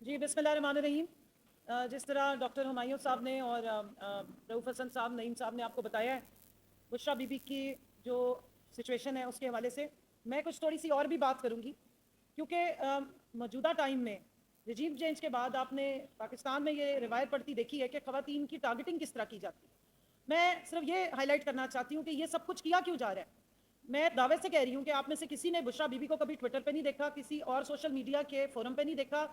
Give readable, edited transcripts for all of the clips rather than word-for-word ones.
جی بسم اللہ الرحمن الرحیم. جس طرح ڈاکٹر ہمایوں صاحب نے اور رؤف حسن صاحب نعیم صاحب نے آپ کو بتایا ہے بشریٰ بی بی کی جو سچویشن ہے اس کے حوالے سے میں کچھ تھوڑی سی اور بھی بات کروں گی، کیونکہ موجودہ ٹائم میں رجیم چینج کے بعد آپ نے پاکستان میں یہ روایت پڑتی دیکھی ہے کہ خواتین کی ٹارگٹنگ کس طرح کی جاتی ہے. میں صرف یہ ہائی لائٹ کرنا چاہتی ہوں کہ یہ سب کچھ کیا کیوں جا رہا ہے. میں دعوے سے کہہ رہی ہوں کہ آپ میں سے کسی نے بشریٰ بی بی کو کبھی ٹویٹر پہ نہیں دیکھا، کسی اور سوشل میڈیا کے فورم پہ نہیں دیکھا،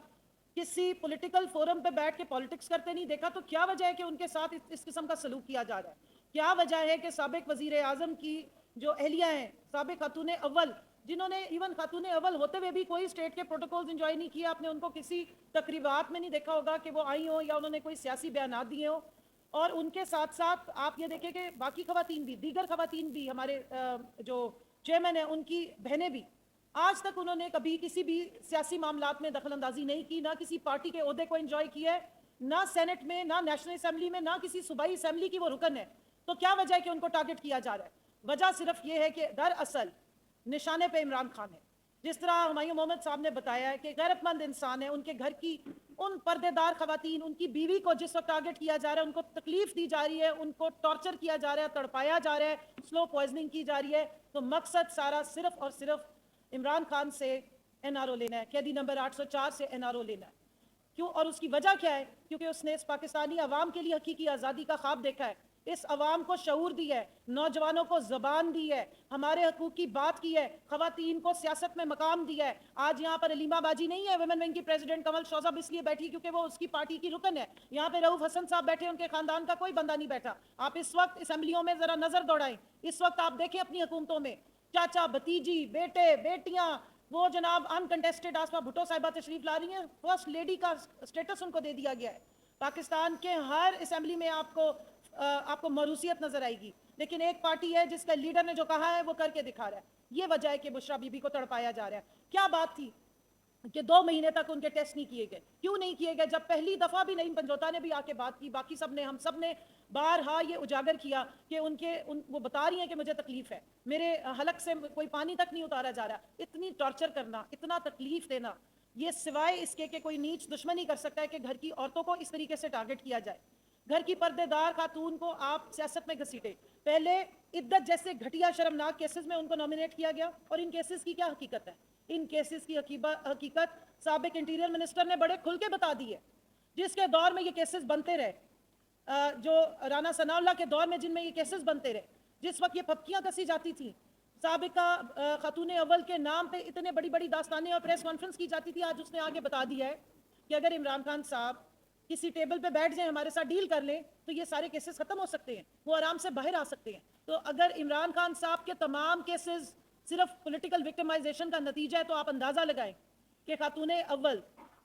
کسی پولیٹیکل فورم پہ بیٹھ کے پالیٹکس کرتے نہیں دیکھا. تو کیا وجہ ہے کہ ان کے ساتھ اس قسم کا سلوک کیا جا رہا ہے؟ کیا وجہ ہے کہ سابق وزیر اعظم کی جو اہلیہ ہیں، سابق خاتون اول، جنہوں نے ایون خاتون اول ہوتے ہوئے بھی کوئی اسٹیٹ کے پروٹوکولز انجوائے نہیں کیے، آپ نے ان کو کسی تقریبات میں نہیں دیکھا ہوگا کہ وہ آئی ہوں یا انہوں نے کوئی سیاسی بیانات دیے ہوں. اور ان کے ساتھ ساتھ آپ یہ دیکھیں کہ باقی خواتین بھی، دیگر خواتین بھی، ہمارے جو چیئرمین ہیں ان کی بہنیں بھی، آج تک انہوں نے کبھی کسی بھی سیاسی معاملات میں دخل اندازی نہیں کی، نہ کسی پارٹی کے عہدے کو انجوائے کیا ہے، نہ سینٹ میں، نہ نیشنل اسمبلی میں، نہ کسی صوبائی اسمبلی کی وہ رکن ہے. تو کیا وجہ ہے کہ ان کو ٹارگٹ کیا جا رہا ہے؟ وجہ صرف یہ ہے کہ دراصل نشانے پہ عمران خان ہے. جس طرح ہمایوں محمد صاحب نے بتایا ہے کہ غیرت مند انسان ہے، ان کے گھر کی ان پردے دار خواتین، ان کی بیوی کو جس وقت ٹارگٹ کیا جا رہا ہے، ان کو تکلیف دی جا رہی ہے، ان کو ٹارچر کیا جا رہا ہے، تڑپایا جا رہا ہے، سلو پوائزننگ کی جا رہی ہے، تو مقصد سارا صرف اور صرف عمران خان سے این آر او لینا ہے، قیدی نمبر 804 سے این آر او لینا ہے. کیوں؟ اور اس کی وجہ کیا ہے؟ کیونکہ اس نے اس پاکستانی عوام کے لیے حقیقی آزادی کا خواب دیکھا ہے، اس عوام کو شعور دی ہے، نوجوانوں کو زبان دی ہے، ہمارے حقوق کی بات کی ہے، خواتین کو سیاست میں مقام دیا ہے. آج یہاں پر علیمہ باجی نہیں ہے ویمن ونگ کی پریزیڈنٹ، کمل شوزب اس لیے بیٹھی کیونکہ وہ اس کی پارٹی کی رکن ہے. یہاں پہ رؤف حسن صاحب بیٹھے، ان کے خاندان کا کوئی بندہ نہیں بیٹھا. آپ اس وقت اسمبلیوں میں ذرا نظر دوڑائیں، اس وقت آپ دیکھیں اپنی حکومتوں میں چاچا، بھتیجی، بیٹے، بیٹیاں، وہ جناب انکنٹیسٹڈ آسما بھٹو صاحبہ تشریف لا رہی ہیں، فرسٹ لیڈی کا سٹیٹس ان کو دے دیا گیا ہے. پاکستان کے ہر اسمبلی میں آپ کو موروثیت نظر آئے گی، لیکن ایک پارٹی ہے جس کا لیڈر نے جو کہا ہے وہ کر کے دکھا رہا ہے. یہ وجہ ہے کہ بشریٰ بی بی کو تڑپایا جا رہا ہے. کیا بات تھی کہ 2 مہینے تک ان کے ٹیسٹ نہیں کیے گئے؟ کیوں نہیں کیے گئے؟ جب پہلی دفعہ بھی نعیم پنجوتا نے بھی آ کے بات کی، باقی سب نے، ہم سب نے بارہا یہ اجاگر کیا کہ وہ بتا رہی ہیں کہ مجھے تکلیف ہے، میرے حلق سے کوئی پانی تک نہیں اتارا جا رہا. اتنی ٹارچر کرنا، اتنا تکلیف دینا، یہ سوائے اس کے کہ کوئی نیچ دشمنی کر سکتا ہے کہ گھر کی عورتوں کو اس طریقے سے ٹارگٹ کیا جائے. گھر کی پردے دار خاتون کو آپ سیاست میں گھسیٹے. پہلے عدت جیسے گھٹیا شرمناک کیسز میں ان کو نامینیٹ کیا گیا، اور ان کیسز کی کیا حقیقت ہے؟ ان کیسز کی حقیقت سابق انٹیریئر منسٹر نے بڑے کھل کے بتا دی ہے، جس کے دور میں یہ کیسز بنتے رہے، جو رانا ثناء اللہ کے دور میں جن میں یہ کیسز بنتے رہے، جس وقت یہ پھپکیاں کسی جاتی تھیں، سابقہ خاتون اول کے نام پہ اتنے بڑی بڑی داستانیں اور پریس کانفرنس کی جاتی تھی. آج اس نے آگے بتا دیا ہے کہ اگر عمران خان صاحب کسی ٹیبل پہ بیٹھ جائیں، ہمارے ساتھ ڈیل کر لیں، تو یہ سارے کیسز ختم ہو سکتے ہیں، وہ آرام سے باہر آ سکتے ہیں. تو اگر عمران خان صاحب کے تمام کیسز صرف پولیٹیکل وکٹمائزیشن کا نتیجہ ہے، تو آپ اندازہ لگائیں کہ خاتون اول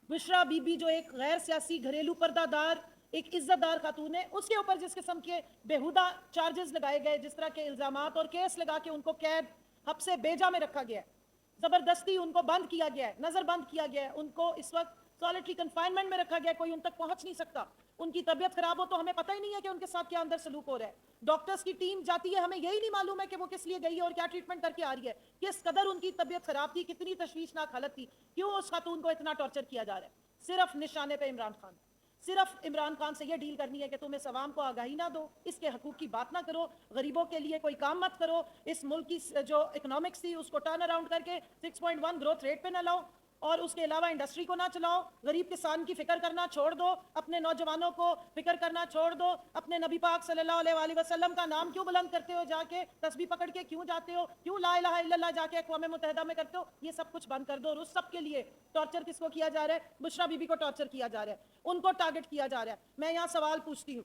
بشریٰ بی بی جو ایک غیر سیاسی گھریلو پردہ دار ایک عزت دار خاتون ہے، اس کے اوپر جس قسم کے بےہودہ چارجز لگائے گئے، جس طرح کے الزامات اور کیس لگا کے ان کو قید حبس بیجا میں رکھا گیا ہے، زبردستی ان کو بند کیا گیا ہے، نظر بند کیا گیا ہے، ان کو اس وقت سالٹری کنفائنمنٹ میں رکھا گیا ہے، کوئی ان تک پہنچ نہیں سکتا. ان کی طبیعت خراب ہو تو ہمیں پتہ ہی نہیں ہے کہ ان کے ساتھ کیا اندر سلوک ہو رہا ہے. ڈاکٹرز کی ٹیم جاتی ہے، ہمیں یہی نہیں معلوم ہے کہ وہ کس لیے گئی ہے اور کیا ٹریٹمنٹ کر کے آ رہی ہے، کس قدر ان کی طبیعت خراب تھی، کتنی تشویشناک حالت تھی، کیوں اس خاتون کو اتنا ٹارچر کیا جا رہا ہے. صرف نشانے پہ عمران خان، صرف عمران خان سے یہ ڈیل کرنی ہے کہ تم اس عوام کو آگاہی نہ دو، اس کے حقوق کی بات نہ کرو، غریبوں کے لیے کوئی کام مت کرو، اس ملک کی جو اکنامکس تھی اس کو ٹرن اراؤنڈ کر کے 6.1 گروتھ ریٹ پہ نہ لاؤ، اور اس کے علاوہ انڈسٹری کو نہ چلاؤ، غریب کسان کی فکر کرنا چھوڑ دو، اپنے نوجوانوں کو فکر کرنا چھوڑ دو. اپنے نبی پاک صلی اللہ علیہ وآلہ وسلم کا نام کیوں بلند کرتے ہو، جا کے تسبیح پکڑ کے کیوں جاتے ہو، کیوں لا الہ الا اللہ جا کے اقوام متحدہ میں کرتے ہو؟ یہ سب کچھ بند کر دو. اور اس سب کے لیے ٹارچر کس کو کیا جا رہا ہے؟ بشریٰ بی بی کو ٹارچر کیا جا رہا ہے، ان کو ٹارگٹ کیا جا رہا ہے. میں یہاں سوال پوچھتی ہوں،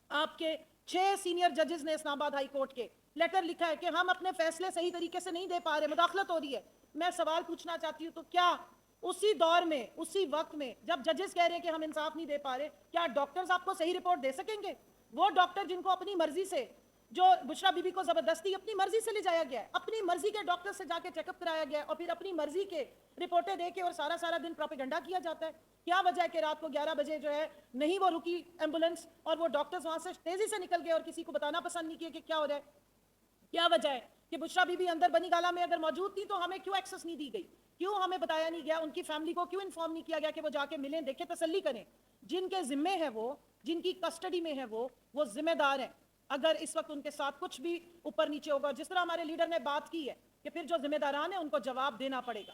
آپ کے 6 سینئر ججز نے اسلام آباد ہائی کورٹ کے لیٹر لکھا ہے کہ ہم اپنے فیصلے صحیح طریقے سے نہیں دے پا رہے، مداخلت ہو رہی ہے. میں سوال پوچھنا چاہتی ہوں، تو کیا اسی دور میں، اسی وقت میں جب ججز کہہ رہے ہیں کہ ہم انصاف نہیں دے پا رہے، کیا ڈاکٹرز آپ کو صحیح رپورٹ دے سکیں گے؟ وہ ڈاکٹر جن کو اپنی مرضی سے، جو بشریٰ بی بی کو زبردستی اپنی مرضی سے لے جایا گیا ہے، اپنی مرضی کے ڈاکٹر سے جا کے چیک اپ کرایا گیا ہے، اور پھر اپنی مرضی کے رپورٹیں دے کے اور سارا دن پروپیگنڈا کیا جاتا ہے. کیا وجہ ہے کہ رات کو 11 بجے جو ہے نہیں وہ رکی ایمبولینس، اور وہ ڈاکٹرز وہاں سے تیزی سے نکل گئے اور کسی کو بتانا پسند نہیں کیا کہ کیا ہو رہا ہے؟ کیا وجہ ہے کہ بشرا بیبی اندر بنی گالا میں اگر موجود تھی تو ہمیں کیوں ایکسس نہیں دی گئی, کیوں ہمیں بتایا نہیں گیا, ان کی فیملی کو کیوں انفارم نہیں کیا گیا کہ وہ جا کے ملیں, دیکھیں, تسلی کریں. جن کے ذمے ہے وہ, جن کی کسٹڈی میں ہے وہ ذمہ دار ہیں. اگر اس وقت ان کے ساتھ کچھ بھی اوپر نیچے ہوگا, جس طرح ہمارے لیڈر نے بات کی ہے کہ پھر جو ذمہ داران ہیں ان کو جواب دینا پڑے گا.